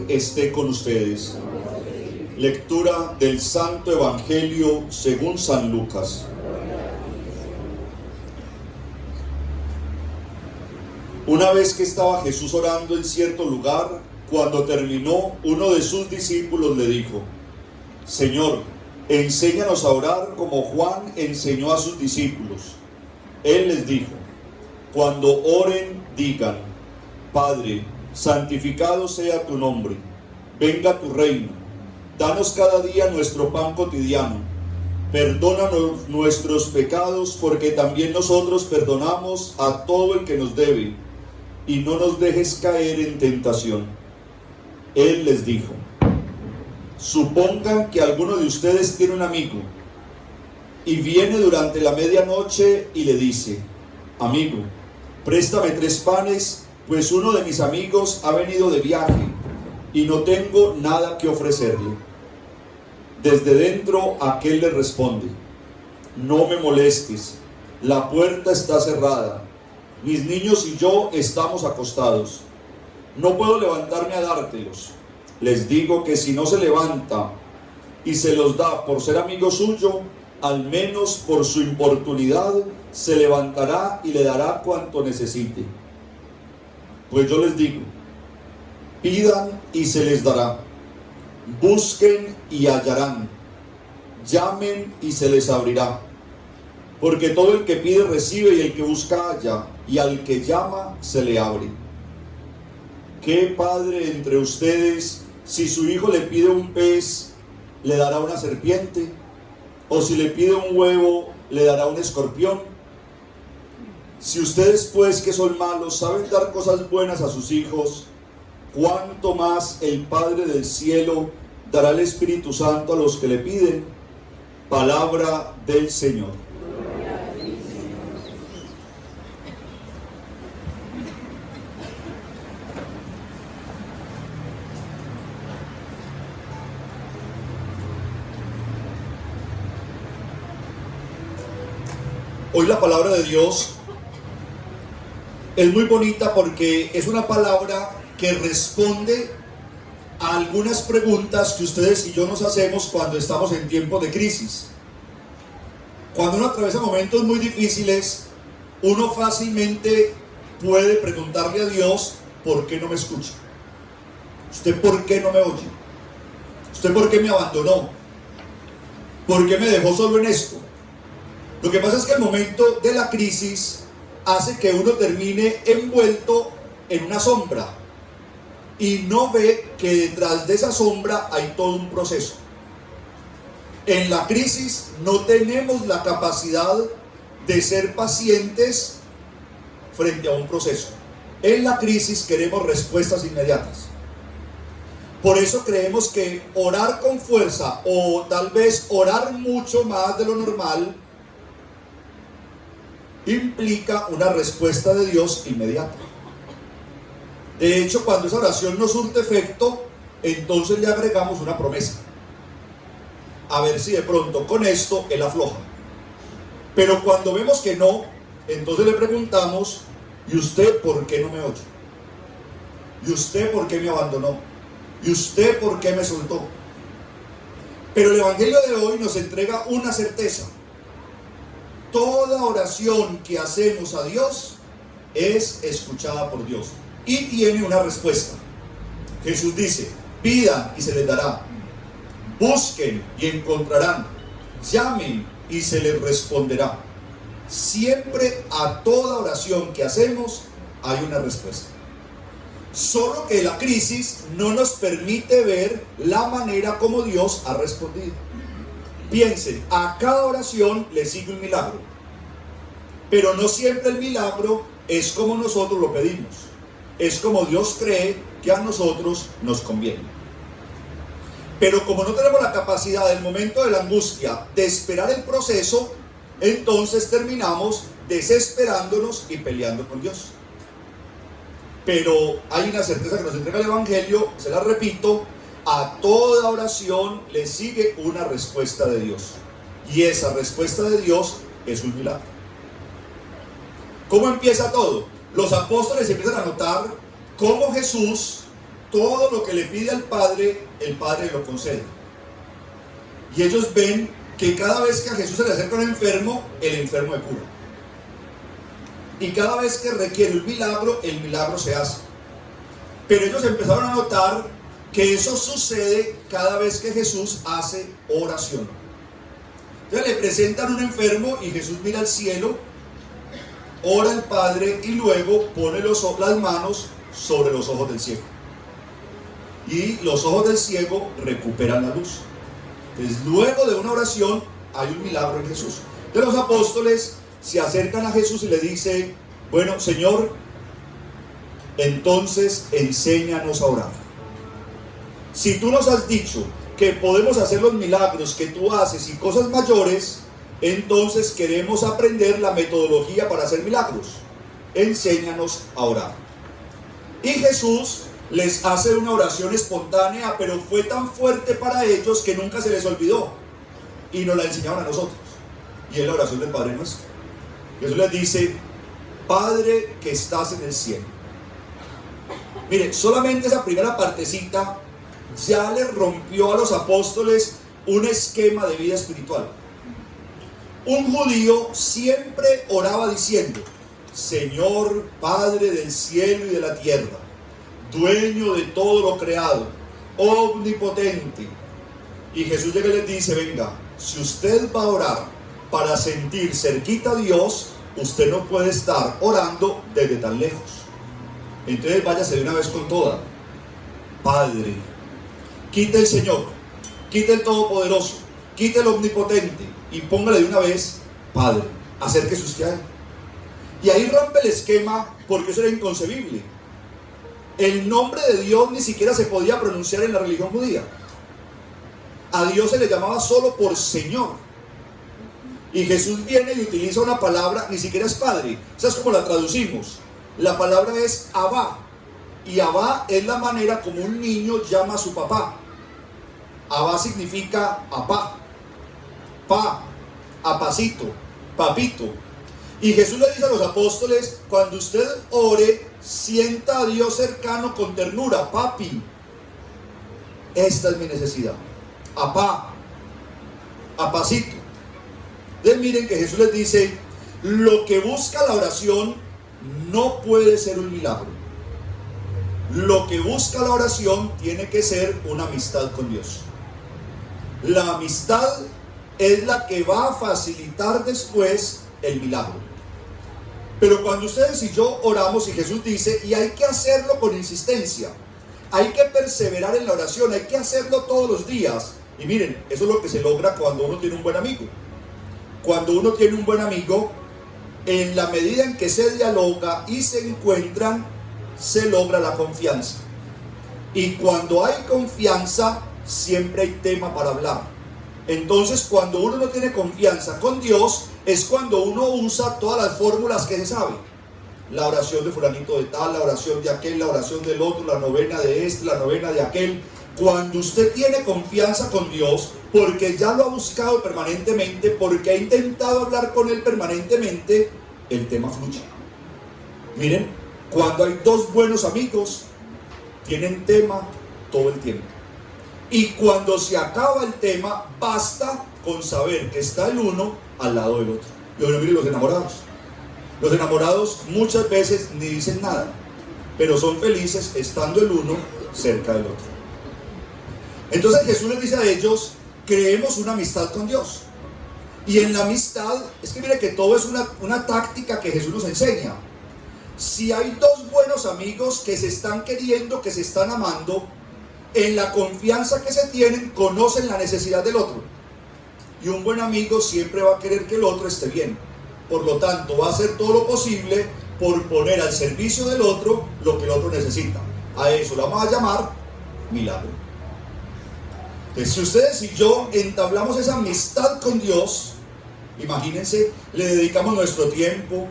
esté con ustedes. Lectura del Santo Evangelio según San Lucas. Una vez que estaba Jesús orando en cierto lugar, cuando terminó, uno de sus discípulos le dijo: Señor, enséñanos a orar como Juan enseñó a sus discípulos. Él les dijo: cuando oren, digan: Padre, santificado sea tu nombre, venga tu reino, danos cada día nuestro pan cotidiano, perdónanos nuestros pecados, porque también nosotros perdonamos a todo el que nos debe, y no nos dejes caer en tentación. Él les dijo: supongan que alguno de ustedes tiene un amigo, y viene durante la medianoche y le dice: amigo, préstame 3 panes, pues uno de mis amigos ha venido de viaje, y no tengo nada que ofrecerle. Desde dentro aquel le responde: no me molestes, la puerta está cerrada, mis niños y yo estamos acostados, no puedo levantarme a dártelos. Les digo que si no se levanta y se los da por ser amigo suyo, al menos por su importunidad se levantará y le dará cuanto necesite. Pues yo les digo: pidan y se les dará, busquen y hallarán, llamen y se les abrirá. Porque todo el que pide recibe, y el que busca halla, y al que llama se le abre. ¿Qué padre entre ustedes, si su hijo le pide un pez, le dará una serpiente? ¿O si le pide un huevo, le dará un escorpión? Si ustedes, pues, que son malos, saben dar cosas buenas a sus hijos, ¿cuánto más el Padre del cielo dará el Espíritu Santo a los que le piden? Palabra del Señor. Hoy la palabra de Dios es muy bonita porque es una palabra que responde a algunas preguntas que ustedes y yo nos hacemos cuando estamos en tiempos de crisis. Cuando uno atraviesa momentos muy difíciles, uno fácilmente puede preguntarle a Dios: ¿por qué no me escucha? ¿Usted por qué no me oye? ¿Usted por qué me abandonó? ¿Por qué me dejó solo en esto? Lo que pasa es que el momento de la crisis hace que uno termine envuelto en una sombra y no ve que detrás de esa sombra hay todo un proceso. En la crisis no tenemos la capacidad de ser pacientes frente a un proceso. En la crisis queremos respuestas inmediatas. Por eso creemos que orar con fuerza, o tal vez orar mucho más de lo normal, implica una respuesta de Dios inmediata. De hecho, cuando esa oración no surte efecto, entonces le agregamos una promesa, a ver si de pronto con esto él afloja. Pero cuando vemos que no, entonces le preguntamos: ¿y usted por qué no me oye? ¿Y usted por qué me abandonó? ¿Y usted por qué me soltó? Pero el Evangelio de hoy nos entrega una certeza: toda oración que hacemos a Dios es escuchada por Dios y tiene una respuesta. Jesús dice: pidan y se les dará, busquen y encontrarán, llamen y se les responderá. Siempre a toda oración que hacemos hay una respuesta. Solo que la crisis no nos permite ver la manera como Dios ha respondido. Piensen, a cada oración le sigue un milagro, pero no siempre el milagro es como nosotros lo pedimos, es como Dios cree que a nosotros nos conviene. Pero como no tenemos la capacidad del momento de la angustia de esperar el proceso, entonces terminamos desesperándonos y peleando con Dios. Pero hay una certeza que nos entrega el Evangelio, se la repito: a toda oración le sigue una respuesta de Dios. Y esa respuesta de Dios es un milagro. ¿Cómo empieza todo? Los apóstoles empiezan a notar cómo Jesús todo lo que le pide al Padre, el Padre lo concede. Y ellos ven que cada vez que a Jesús se le acerca un enfermo, el enfermo le cura. Y cada vez que requiere un milagro, el milagro se hace. Pero ellos empezaron a notar que eso sucede cada vez que Jesús hace oración. Entonces le presentan un enfermo y Jesús mira al cielo, ora al Padre y luego pone las manos sobre los ojos del ciego. Y los ojos del ciego recuperan la luz. Entonces, luego de una oración hay un milagro en Jesús. Entonces los apóstoles se acercan a Jesús y le dicen: bueno, Señor, entonces enséñanos a orar. Si tú nos has dicho que podemos hacer los milagros que tú haces y cosas mayores, entonces queremos aprender la metodología para hacer milagros. Enséñanos a orar. Y Jesús les hace una oración espontánea, pero fue tan fuerte para ellos que nunca se les olvidó. Y nos la enseñaron a nosotros. Y es la oración del Padre Nuestro. Jesús les dice: Padre que estás en el cielo. Mire, solamente esa primera partecita ya le rompió a los apóstoles un esquema de vida espiritual. Un judío siempre oraba diciendo: Señor, Padre del cielo y de la tierra, dueño de todo lo creado, omnipotente. Y Jesús llega y les dice: venga, si usted va a orar para sentir cerquita a Dios, usted no puede estar orando desde tan lejos. Entonces váyase de una vez con toda. Padre, quite el Señor, quite el Todopoderoso, quite el Omnipotente y póngale de una vez Padre, acérquese usted a Él. Y ahí rompe el esquema, porque eso era inconcebible. El nombre de Dios ni siquiera se podía pronunciar en la religión judía. A Dios se le llamaba solo por Señor. Y Jesús viene y utiliza una palabra, ni siquiera es Padre. ¿Sabes cómo la traducimos? La palabra es Abba. Y Abba es la manera como un niño llama a su papá. Abba significa apá, pa, apacito, papito. Y Jesús le dice a los apóstoles: cuando usted ore, sienta a Dios cercano con ternura. Papi, esta es mi necesidad. Apá, apacito. Entonces miren que Jesús les dice: lo que busca la oración no puede ser un milagro. Lo que busca la oración tiene que ser una amistad con Dios. La amistad es la que va a facilitar después el milagro. Pero cuando ustedes y yo oramos, y Jesús dice, y hay que hacerlo con insistencia, hay que perseverar en la oración, hay que hacerlo todos los días. Y miren, eso es lo que se logra cuando uno tiene un buen amigo. Cuando uno tiene un buen amigo, en la medida en que se dialoga y se encuentran, se logra la confianza. Y cuando hay confianza, siempre hay tema para hablar. Entonces, cuando uno no tiene confianza con Dios, es cuando uno usa todas las fórmulas que se sabe. La oración de fulanito de tal, la oración de aquel, la oración del otro, la novena de este, la novena de aquel. Cuando usted tiene confianza con Dios, porque ya lo ha buscado permanentemente, porque ha intentado hablar con Él permanentemente, el tema fluye. Miren, cuando hay dos buenos amigos, tienen tema todo el tiempo. Y cuando se acaba el tema, basta con saber que está el uno al lado del otro. Y bueno, miren los enamorados. Los enamorados muchas veces ni dicen nada, pero son felices estando el uno cerca del otro. Entonces Jesús les dice a ellos: creemos una amistad con Dios. Y en la amistad, es que mire que todo es una táctica que Jesús nos enseña. Si hay dos buenos amigos que se están queriendo, que se están amando, en la confianza que se tienen, conocen la necesidad del otro. Y un buen amigo siempre va a querer que el otro esté bien. Por lo tanto, va a hacer todo lo posible por poner al servicio del otro lo que el otro necesita. A eso lo vamos a llamar milagro. Entonces, si ustedes y yo entablamos esa amistad con Dios, imagínense, le dedicamos nuestro tiempo,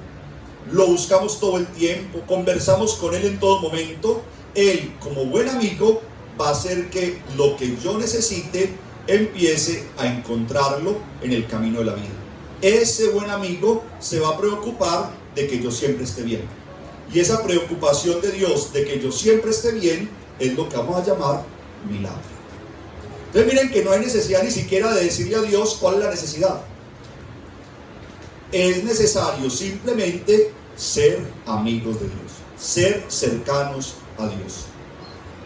lo buscamos todo el tiempo, conversamos con Él en todo momento, Él, como buen amigo, va a hacer que lo que yo necesite empiece a encontrarlo en el camino de la vida. Ese buen amigo se va a preocupar de que yo siempre esté bien. Y esa preocupación de Dios de que yo siempre esté bien es lo que vamos a llamar milagro. Entonces miren que no hay necesidad ni siquiera de decirle a Dios cuál es la necesidad. Es necesario simplemente ser amigos de Dios, ser cercanos a Dios.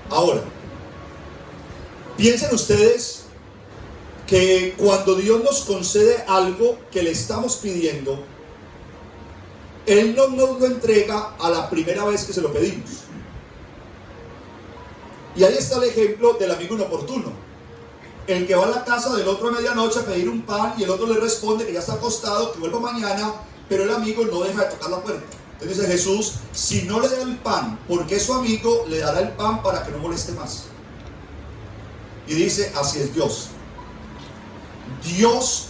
Ahora, piensen ustedes que cuando Dios nos concede algo que le estamos pidiendo, Él no nos lo entrega a la primera vez que se lo pedimos. Y ahí está el ejemplo del amigo inoportuno, el que va a la casa del otro a medianoche a pedir un pan y el otro le responde que ya está acostado, que vuelva mañana, pero el amigo no deja de tocar la puerta. Entonces dice Jesús, si no le da el pan porque es su amigo, le dará el pan para que no moleste más. Y dice, así es Dios. Dios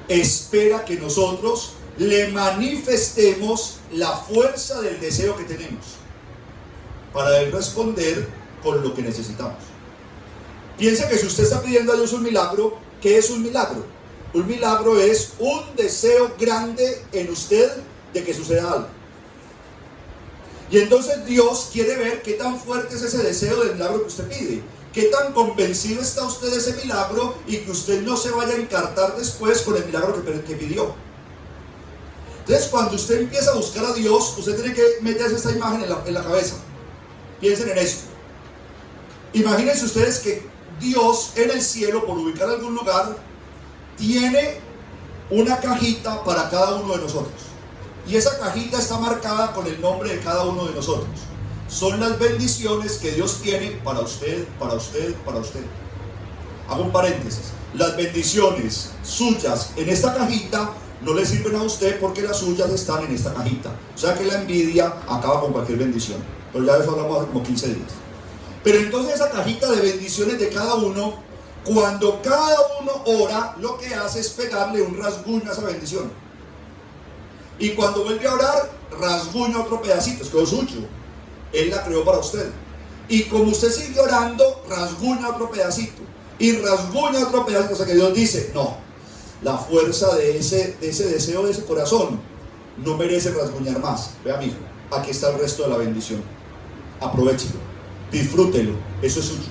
espera que nosotros le manifestemos la fuerza del deseo que tenemos para Él responder con lo que necesitamos. Piensa que si usted está pidiendo a Dios un milagro, ¿qué es un milagro? Un milagro es un deseo grande en usted de que suceda algo. Y entonces Dios quiere ver qué tan fuerte es ese deseo del milagro que usted pide. Qué tan convencido está usted de ese milagro y que usted no se vaya a encartar después con el milagro que pidió. Entonces cuando usted empieza a buscar a Dios, usted tiene que meterse esta imagen en la cabeza. Piensen en esto. Imagínense ustedes que Dios en el cielo, por ubicar algún lugar, tiene una cajita para cada uno de nosotros. Y esa cajita está marcada con el nombre de cada uno de nosotros. Son las bendiciones que Dios tiene para usted, para usted, para usted. Hago un paréntesis. Las bendiciones suyas en esta cajita no le sirven a usted porque las suyas están en esta cajita. O sea que la envidia acaba con cualquier bendición. Pero ya de eso hablamos hace como 15 días. Pero entonces esa cajita de bendiciones de cada uno, cuando cada uno ora, lo que hace es pegarle un rasguño a esa bendición. Y cuando vuelve a orar, rasguña otro pedacito, es que es suyo. Él la creó para usted. Y como usted sigue orando, rasguña otro pedacito. Y rasguña otro pedacito, hasta que Dios dice, no, la fuerza de ese deseo, de ese corazón, no merece rasguñar más. Vea, amigo, aquí está el resto de la bendición. Aprovechelo, disfrútelo, eso es suyo.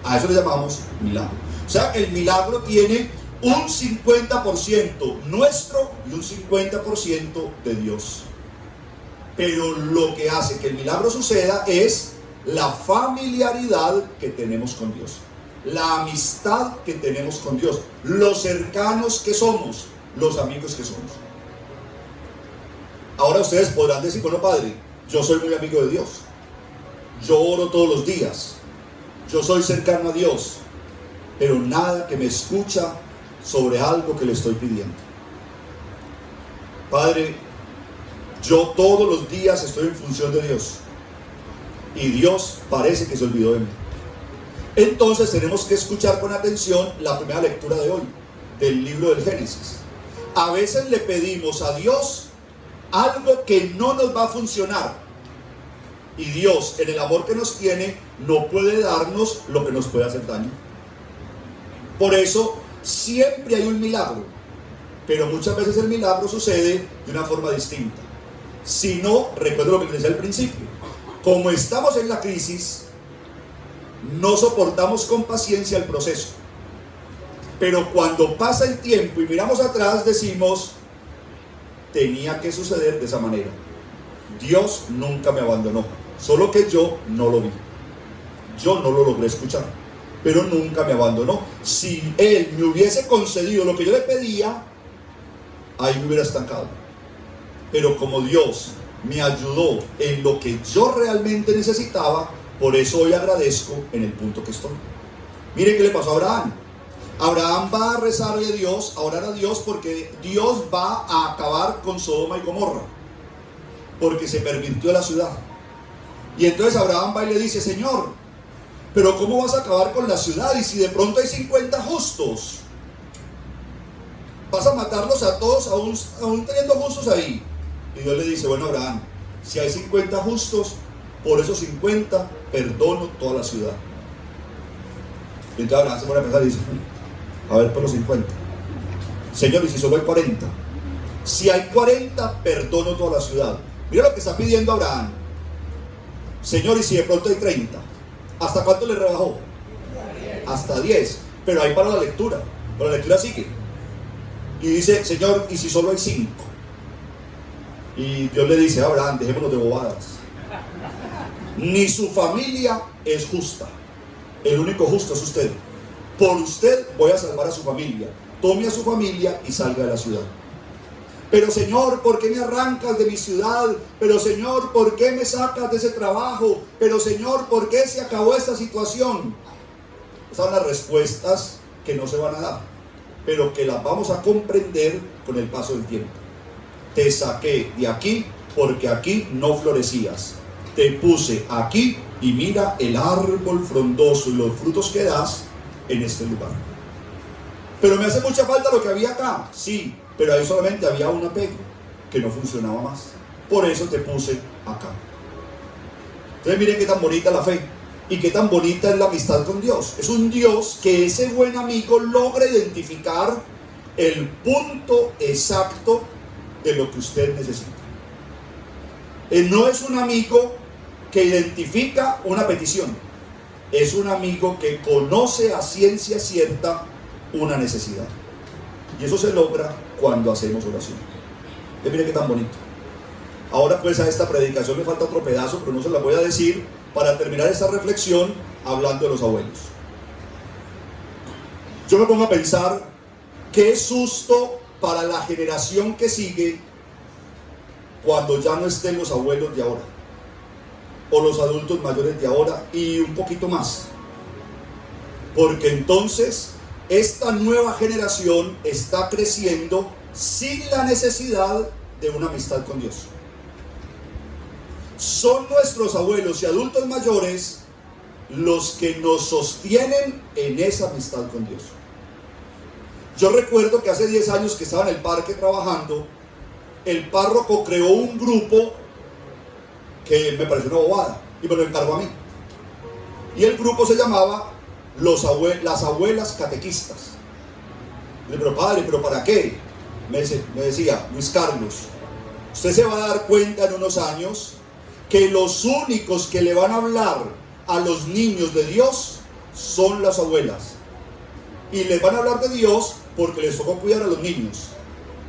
A eso le llamamos milagro. O sea, el milagro tiene un 50% nuestro y un 50% de Dios. Pero lo que hace que el milagro suceda es la familiaridad que tenemos con Dios, la amistad que tenemos con Dios, los cercanos que somos, los amigos que somos. Ahora ustedes podrán decir, bueno, padre, yo soy muy amigo de Dios, yo oro todos los días, yo soy cercano a Dios, pero nada que me escucha sobre algo que le estoy pidiendo. Padre, yo todos los días estoy en función de Dios y Dios parece que se olvidó de mí. Entonces tenemos que escuchar con atención la primera lectura de hoy, del libro del Génesis. A veces le pedimos a Dios algo que no nos va a funcionar y Dios, en el amor que nos tiene, no puede darnos lo que nos puede hacer daño. Por eso siempre hay un milagro, pero muchas veces el milagro sucede de una forma distinta. Si no, recuerdo lo que les decía al principio, como estamos en la crisis, no soportamos con paciencia el proceso. Pero cuando pasa el tiempo y miramos atrás, decimos, tenía que suceder de esa manera. Dios nunca me abandonó, solo que yo no lo vi. Yo no lo logré escuchar, pero nunca me abandonó. Si Él me hubiese concedido lo que yo le pedía, ahí me hubiera estancado. Pero como Dios me ayudó en lo que yo realmente necesitaba, por eso hoy agradezco en el punto que estoy. Miren qué le pasó a Abraham. Abraham va a rezarle a Dios, a orar a Dios, porque Dios va a acabar con Sodoma y Gomorra, porque se pervirtió la ciudad. Y entonces Abraham va y le dice, Señor, pero ¿cómo vas a acabar con la ciudad? Y si de pronto hay 50 justos, ¿vas a matarlos a todos, aún teniendo justos ahí? Y Dios le dice, bueno, Abraham, si hay 50 justos, por esos 50 perdono toda la ciudad. Y entonces Abraham se pone a pensar y dice, a ver, por los 50. Señor, y si solo hay 40. Si hay 40, perdono toda la ciudad. Mira lo que está pidiendo Abraham. Señor, y si de pronto hay 30. ¿Hasta cuánto le rebajó? Hasta 10. Pero ahí para la lectura. Pero la lectura sigue. Y dice, Señor, ¿y si solo hay 5? Y Dios le dice, Abraham, dejémonos de bobadas. Ni su familia es justa. El único justo es usted. Por usted voy a salvar a su familia. Tome a su familia y salga de la ciudad. Pero Señor, ¿por qué me arrancas de mi ciudad? Pero Señor, ¿por qué me sacas de ese trabajo? Pero Señor, ¿por qué se acabó esta situación? Esas son las respuestas que no se van a dar, pero que las vamos a comprender con el paso del tiempo. Te saqué de aquí porque aquí no florecías. Te puse aquí y mira el árbol frondoso y los frutos que das en este lugar. Pero me hace mucha falta lo que había acá. Sí, pero ahí solamente había un apego que no funcionaba más. Por eso te puse acá. Entonces miren qué tan bonita la fe y qué tan bonita es la amistad con Dios. Es un Dios que ese buen amigo logra identificar el punto exacto de lo que usted necesita. No es un amigo que identifica una petición. Es un amigo que conoce a ciencia cierta una necesidad. Y eso se logra cuando hacemos oración. Mire qué tan bonito. Ahora pues a esta predicación me falta otro pedazo, pero no se la voy a decir, para terminar esta reflexión hablando de los abuelos. Yo me pongo a pensar, qué susto para la generación que sigue cuando ya no estén los abuelos de ahora, o los adultos mayores de ahora, y un poquito más. Porque entonces esta nueva generación está creciendo sin la necesidad de una amistad con Dios. Son nuestros abuelos y adultos mayores los que nos sostienen en esa amistad con Dios. Yo recuerdo que hace 10 años que estaba en el parque trabajando, el párroco creó un grupo que me pareció una bobada y me lo encargó a mí. Y el grupo se llamaba las abuelas catequistas. Le dije, pero padre, ¿pero para qué? Me decía, Luis Carlos, usted se va a dar cuenta en unos años que los únicos que le van a hablar a los niños de Dios son las abuelas. Y les van a hablar de Dios porque les tocó cuidar a los niños.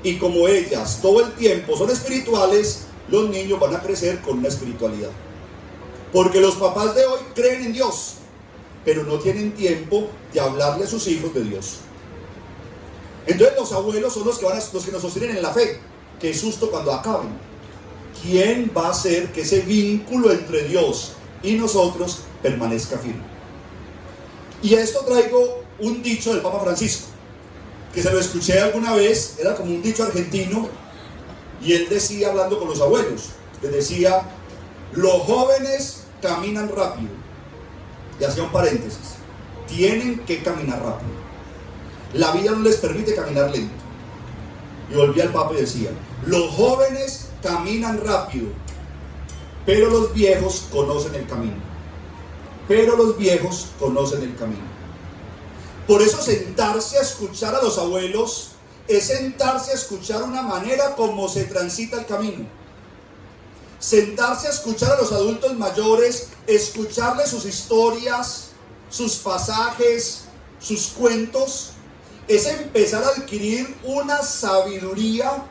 Y como ellas todo el tiempo son espirituales, los niños van a crecer con una espiritualidad. Porque los papás de hoy creen en Dios, pero no tienen tiempo de hablarle a sus hijos de Dios. Entonces los abuelos son los que nos sostienen en la fe. Qué susto cuando acaben. ¿Quién va a hacer que ese vínculo entre Dios y nosotros permanezca firme? Y a esto traigo un dicho del Papa Francisco, que se lo escuché alguna vez, era como un dicho argentino, y él decía, hablando con los abuelos, les decía, los jóvenes caminan rápido, y hacía un paréntesis, tienen que caminar rápido, la vida no les permite caminar lento. Y volvía al Papa y decía, los jóvenes caminan rápido, pero los viejos conocen el camino. Pero los viejos conocen el camino. Por eso sentarse a escuchar a los abuelos es sentarse a escuchar una manera como se transita el camino. Sentarse a escuchar a los adultos mayores, escucharles sus historias, sus pasajes, sus cuentos, es empezar a adquirir una sabiduría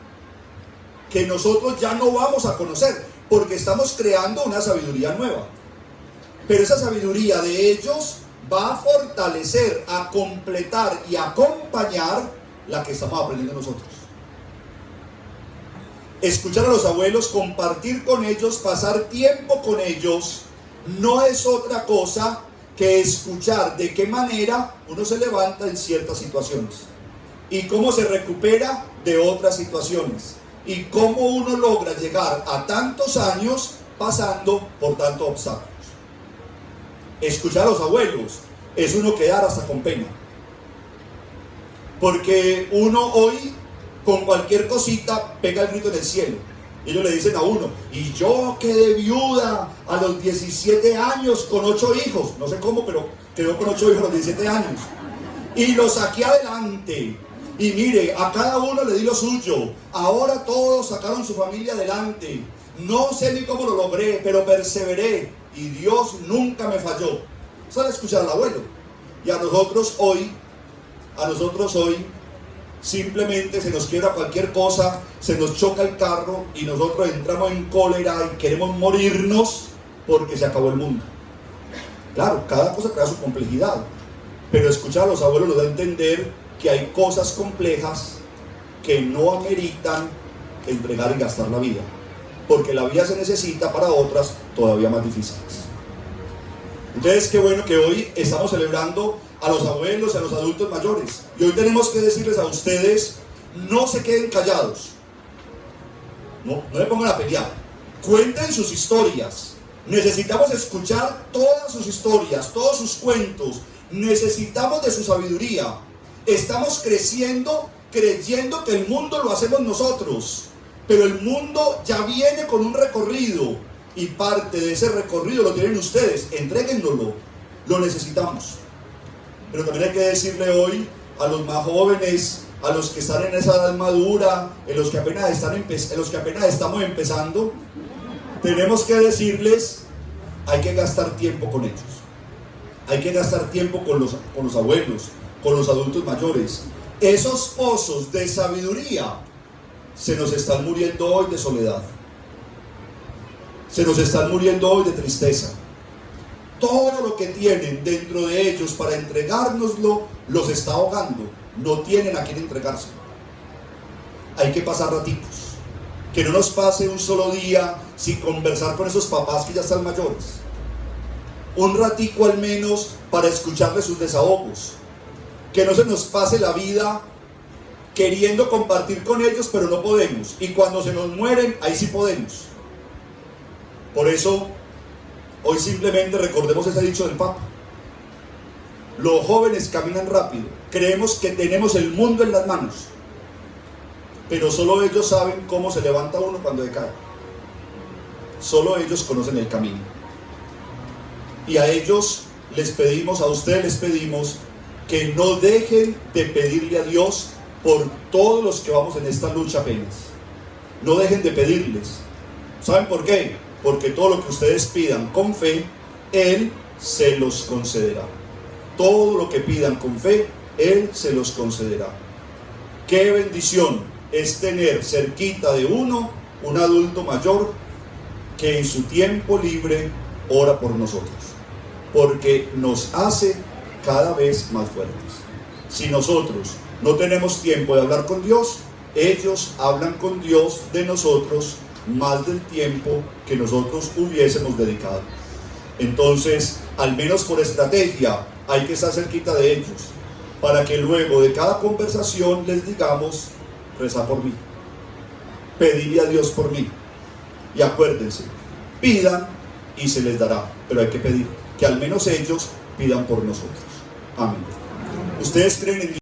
que nosotros ya no vamos a conocer, porque estamos creando una sabiduría nueva. Pero esa sabiduría de ellos va a fortalecer, a completar y a acompañar la que estamos aprendiendo nosotros. Escuchar a los abuelos, compartir con ellos, pasar tiempo con ellos, no es otra cosa que escuchar de qué manera uno se levanta en ciertas situaciones y cómo se recupera de otras situaciones y cómo uno logra llegar a tantos años pasando por tantos obstáculos. Escuchar a los abuelos es uno quedar hasta con pena, porque uno hoy con cualquier cosita pega el grito en el cielo. Ellos le dicen a uno, y yo quedé viuda a los 17 años con 8 hijos, no sé cómo, pero quedó con 8 hijos a los 17 años, y los saqué adelante, y mire, a cada uno le di lo suyo, ahora todos sacaron su familia adelante, no sé ni cómo lo logré, pero perseveré, y Dios nunca me falló. sale a escuchar al abuelo. Y a nosotros hoy simplemente se nos quiebra cualquier cosa, se nos choca el carro y nosotros entramos en cólera y queremos morirnos porque se acabó el mundo. Claro, cada cosa trae su complejidad, pero escuchar a los abuelos nos da a entender que hay cosas complejas que no ameritan entregar y gastar la vida, porque la vida se necesita para otras todavía más difíciles. Entonces, qué bueno que hoy estamos celebrando a los abuelos y a los adultos mayores, y hoy tenemos que decirles a ustedes: no se queden callados, no me pongan a pelear, cuenten sus historias. Necesitamos escuchar todas sus historias, todos sus cuentos. Necesitamos de su sabiduría. Estamos creciendo creyendo que el mundo lo hacemos nosotros, pero el mundo ya viene con un recorrido y parte de ese recorrido lo tienen ustedes. Entréguenlo, lo necesitamos. Pero también hay que decirle hoy a los más jóvenes, a los que están en esa edad madura, en los que apenas estamos empezando, tenemos que decirles: hay que gastar tiempo con ellos, hay que gastar tiempo con los abuelos, con los adultos mayores. Esos pozos de sabiduría se nos están muriendo hoy de soledad, se nos están muriendo hoy de tristeza. Todo lo que tienen dentro de ellos para entregárnoslo los está ahogando, no tienen a quién entregárselo. Hay que pasar ratitos. Que no nos pase un solo día sin conversar con esos papás que ya están mayores. Un ratico al menos para escucharles sus desahogos. Que no se nos pase la vida queriendo compartir con ellos, pero no podemos. Y cuando se nos mueren, ahí sí podemos. Por eso, hoy simplemente recordemos ese dicho del Papa. Los jóvenes caminan rápido. Creemos que tenemos el mundo en las manos, pero solo ellos saben cómo se levanta uno cuando decae. Solo ellos conocen el camino. Y a ellos les pedimos, a ustedes les pedimos, que no dejen de pedirle a Dios por todos los que vamos en esta lucha apenas. No dejen de pedirles. ¿Saben por qué? Porque todo lo que ustedes pidan con fe, Él se los concederá. Todo lo que pidan con fe, Él se los concederá. ¡Qué bendición es tener cerquita de uno un adulto mayor que en su tiempo libre ora por nosotros! Porque nos hace cada vez más fuertes. Si nosotros no tenemos tiempo de hablar con Dios, ellos hablan con Dios de nosotros más del tiempo que nosotros hubiésemos dedicado. Entonces, al menos por estrategia, hay que estar cerquita de ellos, para que luego de cada conversación les digamos: rezar por mí, pedirle a Dios por mí. Y acuérdense, pidan y se les dará, pero hay que pedir, que al menos ellos pidan por nosotros. Amén. ¿Ustedes creen en Dios?